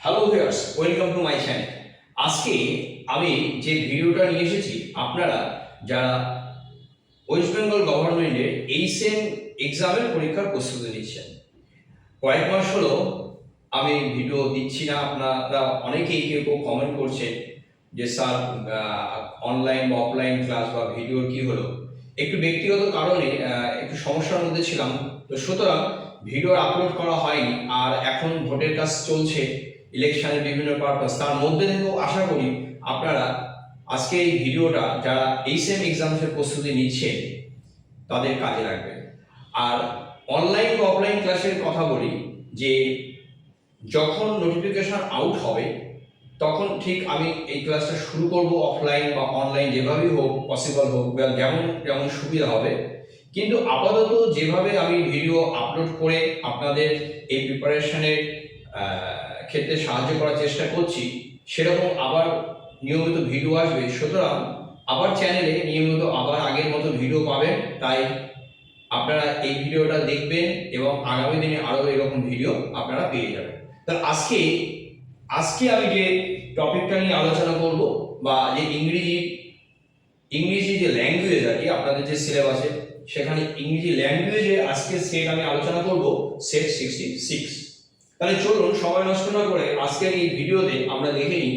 Hello viewers, welcome to my channel. আজকে আমি যে ভিডিওটা নিয়ে এসেছি, আপনারা যারা ওয়েস্ট বেঙ্গল গভর্নমেন্টের এইচএম এক্সামের পরীক্ষার প্রস্তুতি নিচ্ছেন, কয়েক মাস হলো আমি ভিডিও দিচ্ছি না। আপনারা অনেকেই কেউ কমেন্ট করছেন যে স্যার অনলাইন বা অফলাইন ক্লাস বা ভিডিওর কি হলো। একটু ব্যক্তিগত কারণে একটু সমস্যার মধ্যে ছিলাম, তো সুতরাং ভিডিও আপলোড করা হয়নি। আর এখন ভোটের কাজ চলছে, ইলেকশনের বিভিন্ন পারপাস, তার মধ্যে থেকেও আশা করি আপনারা আজকে এই ভিডিওটা যারা এইচএম এক্সামের প্রস্তুতি নিচ্ছেন তাদের কাজে লাগবে। আর অনলাইন বা অফলাইন ক্লাসের কথা বলি, যে যখন নোটিফিকেশন আউট হবে তখন ঠিক আমি এই ক্লাসটা শুরু করব, অফলাইন বা অনলাইন যেভাবেই হোক, পসিবল হোক, যেমন যেমন সুবিধা হবে। কিন্তু আপাতত যেভাবে আমি ভিডিও আপলোড করে আপনাদের এই প্রিপারেশনের ক্ষেত্রে সাহায্য করার চেষ্টা করছি, সেরকম আবার নিয়মিত ভিডিও আসবে। সুতরাং আবার চ্যানেলে নিয়মিত আবার আগের মতো ভিডিও পাবেন। তাই আপনারা এই ভিডিওটা দেখবেন এবং আগামী দিনে আরও এরকম ভিডিও আপনারা পেয়ে যাবেন। তো আজকে আমি যে টপিকটা নিয়ে আলোচনা করব, বা যে ইংরেজি যে ল্যাঙ্গুয়েজ আর কি, আপনাদের যে সিলেবাসে সেখানে ইংরেজি ল্যাঙ্গুয়েজে আজকে সেট আমি আলোচনা করব, সেট 66। তাহলে চলুন সময় নষ্ট না করে আজকের এই ভিডিওতে আমরা দেখে নিই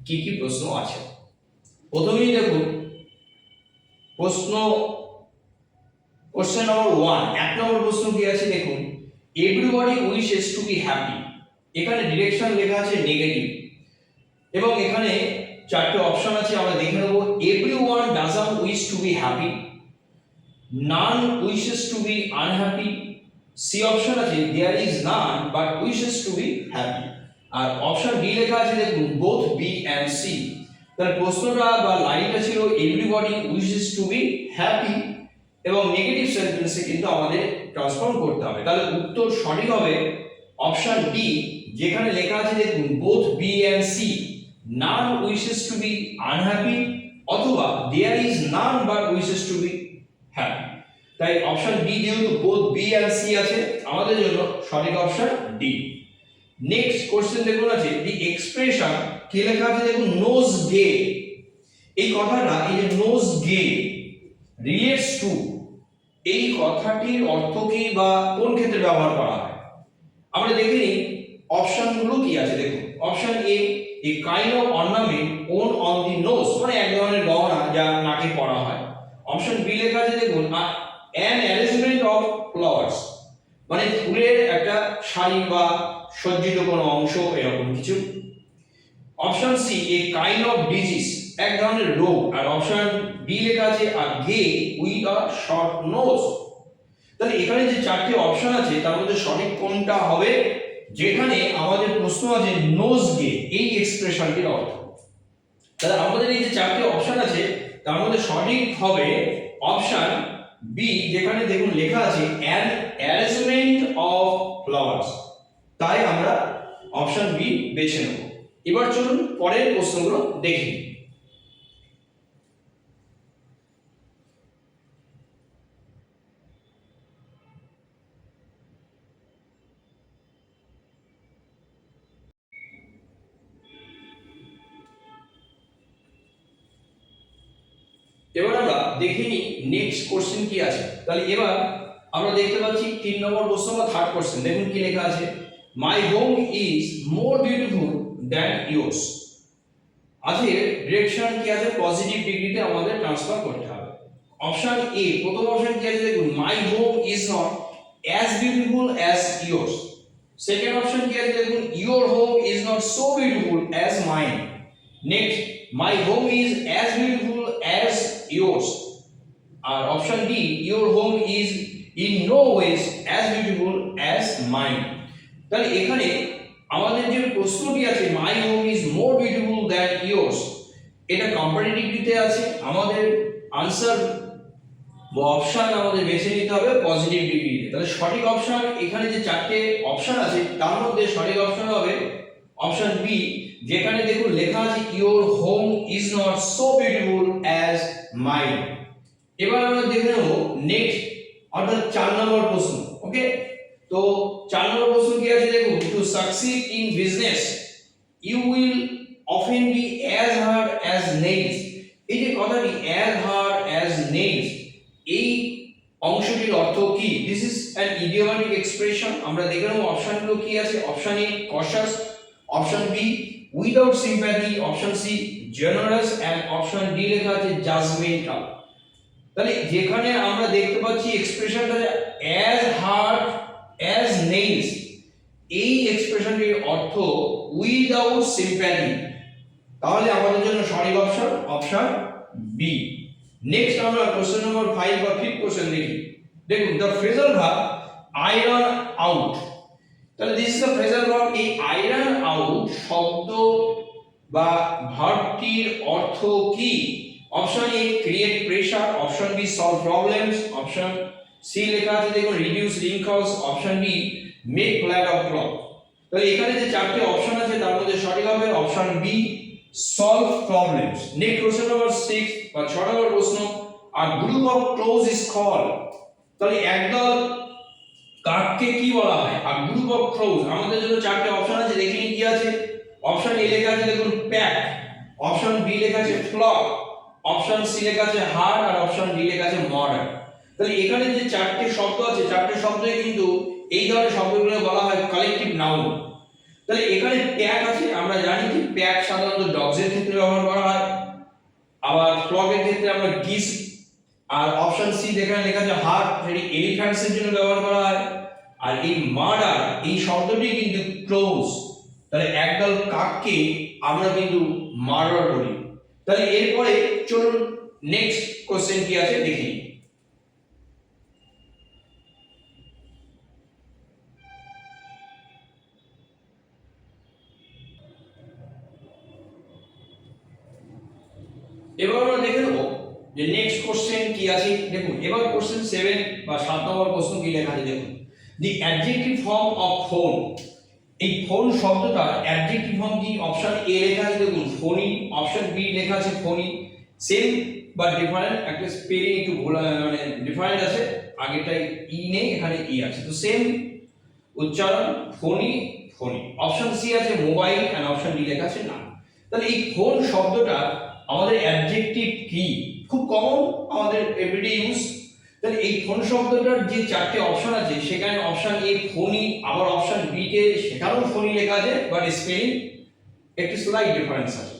কি কি প্রশ্ন আছে। প্রথমেই দেখুন কোশ্চেন নম্বর 1, এক নম্বর প্রশ্ন কি আছে দেখুন, everybody wishes to be happy. এখানে ডিরেকশন লেখা আছে নেগেটিভ, এবং এখানে চারটে অপশন আছে, আমরা দেখে নেব। Everyone doesn't wish to be happy, none wishes to be unhappy, C option আছে there is none but wishes to be happy, আর অপশন ডি লেখা আছে দেখুন বোথ বি এন্ড সি। তাহলে প্রশ্নটা বা লাইনটা ছিল everybody wishes to be happy, এবং নেগেটিভ সেন্টেন্সে কিন্তু আমাদের ট্রান্সফর্ম করতে হবে। তাহলে উত্তর সঠিক হবে অপশন ডি, যেখানে লেখা আছে দেখুন both B and C, none wishes to be unhappy, অথবা there is none but wishes to be happy. তাই অপশন ডি, যেহেতু বোথ বি এন্ড সি আছে, আমাদের জন্য সঠিক অপশন ডি। নেক্সট কোশ্চেন দেখুন আছে দি এক্সপ্রেশন, কি লেখা আছে দেখুন নোজ গে। এই কথাটা, এই যে নোজ গে রিলেটস টু, এই কথাটির অর্থ কি বা কোন ক্ষেত্রে ব্যবহার করা হয় আমরা দেখে নিই। অপশনগুলো কি আছে দেখুন। Option A, a kind of ornament worn on the nose, মানে এক ধরনের গহনা যা নাকে পরা হয়। অপশন বি লেখা আছে দেখুন অ্যান অ্যারেঞ্জমেন্ট অফ ফ্লাওয়ার্স, মানে ফুলের একটা সারি বা সজ্জিত কোনো অংশ, এরকম কিছু। Option C, a kind of disease, এক ধরনের রোগ। আর অপশন ডি লেখা আছে a gay with a short nose. তাহলে এখানে যে চারটি অপশন আছে তার মধ্যে সঠিক কোনটা হবে, যেখানে আমাদের প্রশ্ন আছে নোজ গে এই এক্সপ্রেশনটির অর্থ। তাহলে আমাদের এই যে চারটি অপশন আছে তার মধ্যে সঠিক হবে অপশন বি, যেখানে দেখুন লেখা আছে অ্যান অ্যারেঞ্জমেন্ট অফ ফ্লাওয়ার্স। তাই আমরা অপশন বি বেছে নেব। এবার চলুন পরের প্রশ্নগুলো দেখি। এবার আমরা দেখে নিই নেক্সট কোশ্চেন কি আছে। তাহলে এবার আমরা দেখতে পাচ্ছি 3 নম্বর প্রশ্ন বা থার্ড কোশ্চেন। দেখুন কি লেখা আছে, মাই home is more beautiful than yours. আছে ডিরেকশন কি আছে, পজিটিভ ডিগ্রিতে আমাদের ট্রান্সফার করতে হবে। অপশন এ, প্রথম অপশন কি আছে দেখুন my home is not as beautiful as yours. Second option কি আছে দেখুন your home is not so beautiful as mine. Next, my home is as beautiful as yours. আর option D, your home is in no ways as beautiful as mine. তাহলে এখানে আমাদের যে প্রশ্নটি আছে my home is more beautiful than yours, এটা comparative ডিগ্রিতে আছে। আমাদের আনসার বা অপশন আমাদের বেছে নিতে হবে পজিটিভ ডিগ্রিতে। তাহলে সঠিক অপশন, এখানে যে চারটে অপশন আছে তার মধ্যে সঠিক অপশন হবে অপশন বি, যেখানে দেখুন লেখা আছে your home is not so beautiful as mine। এবার আমরা দেখে নেব নেক্সট, অর্থাৎ 4 নম্বর প্রশ্ন। ওকে, তো 4 নম্বর প্রশ্ন কি আছে দেখুন, to succeed in business you will often be as hard as nails. এই যে কথাটি অ্যাজ হার্ড অ্যাজ নেইলস, এই অংশটির অর্থ কি? This is an idiomatic expression. আমরা দেখে নেব অপশনগুলো কি আছে। Option A cautious, option B without sympathy, option C generous and option D লেখা আছে জাজমেন্টাল। তাহলে যেখানে আমরা দেখতে পাচ্ছি এক্সপ্রেশনটা অ্যাজ হার্ড অ্যাজ নেইলস, এই এক্সপ্রেশনটির অর্থ উইদাউট সিম্প্যাথি, তাহলে আমাদের জন্য সঠিক অপশন অপশন বি। নেক্সট আমরা কোশ্চেন নম্বর 5 বা 5th কোশ্চেন দেখি। দেখুন the phrasal verb iron out. তাহলে this is the phrasal verb. এই আয়রন আউট শব্দ বা ভার্বটির অর্থ কি? Option A create pressure, option B solve problems, option C লেখা আছে দেখুন reduce wrinkles, option D make flat of cloth. তাহলে এখানে যে চারটি অপশন আছে তার মধ্যে সঠিক হবে option B solve problems. Next question নম্বর 6 বা 6 নম্বর প্রশ্ন, আর গ্রুপ অফ ক্রোজ ইজ কল্ড। তাহলে একদল কাককে কি বলা হয়? আর গ্রুপ অফ ক্রোজ, আমাদের জন্য চারটি অপশন আছে, দেখিনি কি আছে। অপশন এ লেখা আছে দেখুন প্যাক, অপশন বি লেখা আছে ফ্লক, অপশন সি লেখা আছে হার্ড, আর অপশন ডি লেখা আছে মডার্ন। তাহলে এখানে যে চারটি শব্দ আছে, চারটি শব্দই কিন্তু এই ধরনের শব্দগুলো বলা হয় কালেকটিভ নাউন। তাহলে এখানে প্যাক আছে, আমরা জানি যে প্যাক সাধারণত ডগস এর ক্ষেত্রে ব্যবহার করা হয়, আবার ফ্লকের ক্ষেত্রে আমরা গিস, আর অপশন সি যেখানে লেখা আছে হার্ড, সেটি এলিফ্যান্টস এর জন্য ব্যবহার করা হয়। আর এই মার্ডার এই শব্দটি কিন্তু ক্লোজ, তাহলে একদল কাককে আমরা কিন্তু মার্ডার বলি। তাহলে এরপরে চলুন নেক্সট কোশ্চেন কি আছে দেখি। এবার আমরা দেখে নেব যে নেক্সট কোশ্চেন কি আছে। দেখুন এবার কোশ্চেন 7 বা 7 নম্বর প্রশ্ন কি লেখা আছে দেখুন। দি অ্যাডজেক্টিভ ফর্ম অফ ফোন। এই ফোন শব্দটার অ্যাডজেক্টিভ ফর্ম কি? অপশন এ লেখা আছে দেখুন ফোনি, অপশন বি লেখা আছে ফোনি, সেম বা ডিফারেন্ট, একটা স্পেলিং একটু ভুল মানে ডিফারেন্ট আছে, আগেটাই ই নেই এখানে ই আছে, তো সেম উচ্চারণ ফোনি ফোনি। অপশন সি আছে মোবাইল এন্ড অপশন ডি লেখা আছে না। তাহলে এই ফোন শব্দটা আমাদের অ্যাডজেক্টিভ কি? খুব কমন, আমাদের এভরিডে ইউজ। তাহলে এই ফোন শব্দটার যে চারটি অপশন আছে সেখানে অপশন এ ফোনি, আবার অপশন বি তে সেখানেও ফোনি লেখা আছে বাট স্পেলিং একটু স্লাইট ডিফারেন্স আছে।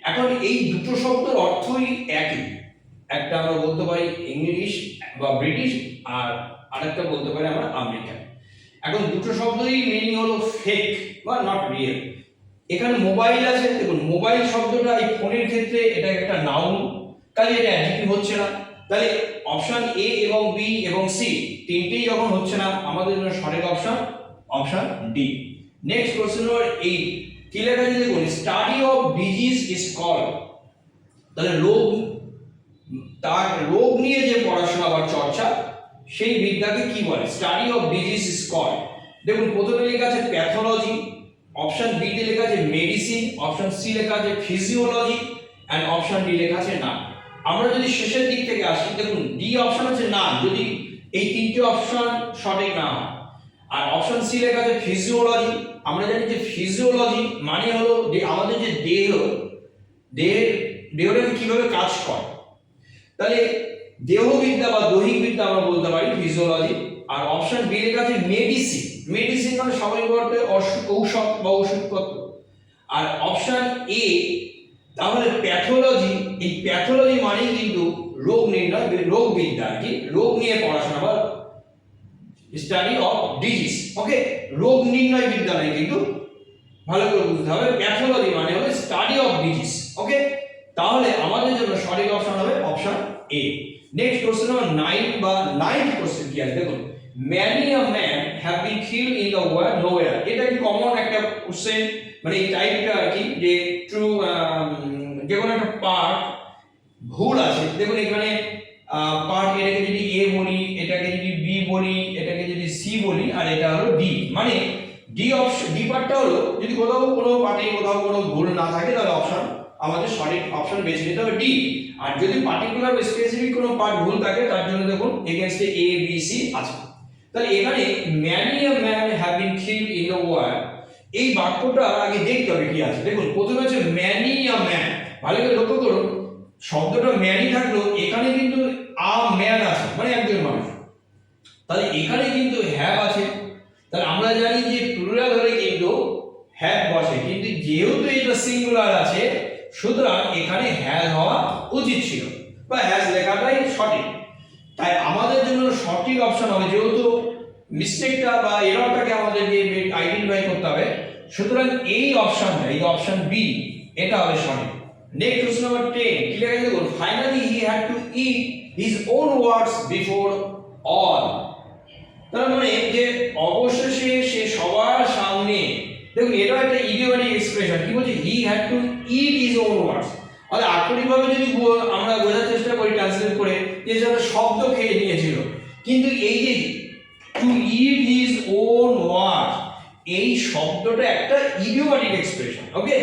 এখন এই দুটো শব্দের অর্থই একই, একটা আমরা বলতে পারি ইংলিশ বা ব্রিটিশ, আর আরেকটা বলতে পারি আমরা আমেরিকান। এখন দুটো শব্দই মিনিং হলো ফেক বা নট রিয়েল। এখানে মোবাইল আছে, দেখুন মোবাইল শব্দটা এই ফোনের ক্ষেত্রে এটা একটা নাউন, কাজে এটা অ্যাডজেক্টিভ হচ্ছে না। তাহলে অপশন এ এবং বি এবং সি তিনটেই যখন হচ্ছে না, আমাদের জন্য সঠিক option option D. Next question number 8 কি লেখা আছে দেখুন study of disease is called. তাহলে রোগ, তার রোগ নিয়ে যে পড়াশোনা বা চর্চা সেই বিদ্যাকে কি বলে? Study of disease is called. দেখুন প্রথমে লেখা আছে প্যাথোলজি, অপশন বি তে লেখা আছে মেডিসিন, অপশন সি লেখা আছে ফিজিওলজি এন্ড অপশন ডি লেখা আছে না। আমরা যদি শেষের দিক থেকে আসি, দেখুন ডি অপশন আছে না, যদি এই তিনটে অপশন সঠিক না হয়। আর অপশন সি লেখা আছে ফিজিওলজি। আমরা জানি যে ফিজিওলজি মানে হলো যে আমাদের যে দেহটা কিভাবে কাজ করে, তাহলে দেহবিদ্যা বা দৈহিক বিদ্যা আমরা বলতে পারি ফিজিওলজি। আর অপশন বি লেখা আছে মেডিসিন, মেডিসিন মানে সাময়িক অর্থে ঔষধ বা ওষুধপত্র। আর অপশন এ তাহলে প্যাথোলজি, এই প্যাথোলজি মানে কিন্তু রোগ নির্ণয়, রোগ বিদ্যা কি রোগ নিয়ে পড়াশোনা বা স্টাডি অফ ডিজিজ। ওকে, রোগ নির্ণয় বিদ্যা নয়, কিন্তু ভালো করে বুঝতে হবে প্যাথোলজি মানে হবে স্টাডি অফ ডিজিজ। ওকে, তাহলে আমাদের জন্য সঠিক অপশন হবে option A. Next question number 9 বা 9th কোশ্চেন কি আছে দেখুন many a man have been killed in the war nowhere। এটা কি কমন একটা কোশ্চেন, মানে এই টাইপটা আর কি, যে ট্রু যে কোনো একটা পার্ট ভুল আছে। দেখুন এখানে পার্ট এটাকে যদি এ বলি, এটাকে যদি বি বলি, এটাকে যদি সি বলি, আর এটা হলো ডি, মানে ডি অপশন, ডি পার্টটা হলো যদি কোথাও কোনো পার্টে কোথাও কোনো ভুল না থাকে তাহলে অপশন আমাদের সঠিক অপশন বেছে নিতে হবে ডি। আর যদি পার্টিকুলার বা স্পেসিফিক কোনো পার্ট ভুল থাকে তার জন্য দেখুন এগেইনস্টে এ বি সি আছে। তাহলে এখানে many a man have been killed in the war, এই বাক্যটা আগে দেখতে হবে কি আছে। দেখুন প্রথমে আছে ম্যানি আ ম্যান, ভালো করে লক্ষ্য করুন শব্দটা ম্যানি থাকলো, এখানে কিন্তু আ ম্যান আছে মানে একজন মানুষ, তাহলে এখানে কিন্তু হ্যাভ আছে। তাহলে আমরা জানি যে প্লুরাল হলে কিন্তু হ্যাভ বসে, কিন্তু যেহেতু এটা সিঙ্গুলার আছে সুতরাং এখানে হ্যাজ হওয়া উচিত ছিল বা হ্যাজ লেখাটাই সঠিক। তাই আমাদের জন্য সঠিক অপশন হবে, যেহেতু মিস্টেকটা বা এররটাকে আমাদেরকে আইডেন্টিফাই করতে হবে, সুতরাং এই অপশনটা, এই অপশন বি এটা হবে সঠিক। নেক্সট কোশ্চেন নাম্বার 10 কি লেখা আছে দেখুন, finally he had to it his own words before all. তার মানে যে অবশেষে সে সবার সামনে, দেখুন এটা একটা ইডিওমেটিক এক্সপ্রেশন, কি বলছে he had to it his own words, তাহলে আক্ষরিকভাবে যদি আমরা বোঝার চেষ্টা করি ট্রান্সলেট করে যে সেটা শব্দ খেয়ে নিয়েছিল, কিন্তু এই যে টু ইট হিজ ওন ওয়ার্ডস এই শব্দটা একটা ইডিওমেটিক এক্সপ্রেশন। ওকে,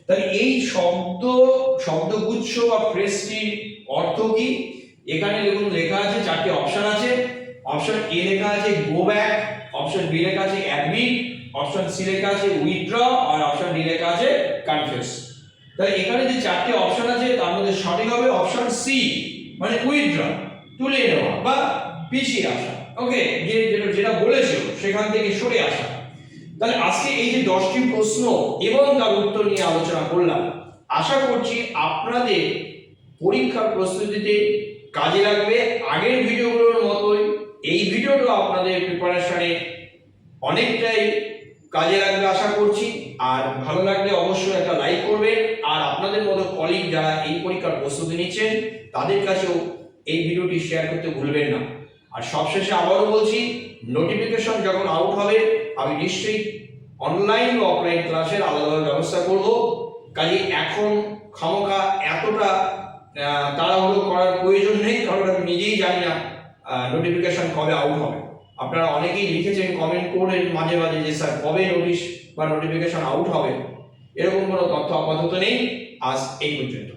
তাহলে এই শব্দগুচ্ছ বা ফ্রেজটির অর্থ কি, এখানে দেখুন লেখা আছে, চারটি অপশন আছে। অপশন এ লেখা আছে গো ব্যাক, অপশন বি লেখা আছে অ্যাডমিট, অপশন সি লেখা আছে উইথড্র, আর অপশন ডি লেখা আছে কনফেস। তাহলে এখানে যে চারটি অপশন আছে তার মধ্যে সঠিক হবে অপশন সি, মানে উইথড্র, তুলে নেওয়া বা পিছিয়ে আসা। ওকে, যেটা বলেছিল সেখান থেকে সরে আসা। তাহলে আজকে এই যে 10টি প্রশ্ন এবং তার উত্তর নিয়ে আলোচনা করলাম, আশা করছি আপনাদের পরীক্ষার প্রস্তুতিতে কাজে লাগবে। আগের ভিডিওগুলোর মতোই এই ভিডিওটা আপনাদের প্রিপারেশনে অনেকটাই কাজে লাগবে আশা করছি। আর ভালো লাগলে অবশ্যই একটা লাইক করবেন, আর আপনাদের মতো কলিগ যারা এই পরীক্ষার প্রস্তুতি নিচ্ছেন তাদের কাছেও এই ভিডিওটি শেয়ার করতে ভুলবেন না। আর সবশেষে আবারও বলছি, নোটিফিকেশন যখন আউট হবে আমি নিশ্চয়ই অনলাইন বা অফলাইন ক্লাসের আলাদা ব্যবস্থা করব। কাজে এখন খামোখা এতটা তাড়াহুড়ো করার প্রয়োজন নেই, কারণ আমি নিজেই জানি না নোটিফিকেশন কবে আউট হবে। আপনারা অনেকেই লিখেছেন কমেন্ট করেন মাঝে মাঝে যে স্যার কবে নোটিশ বা নোটিফিকেশন আউট হবে, এরকম কোনো তথ্য আপাতত নেই। আজ এই পর্যন্ত।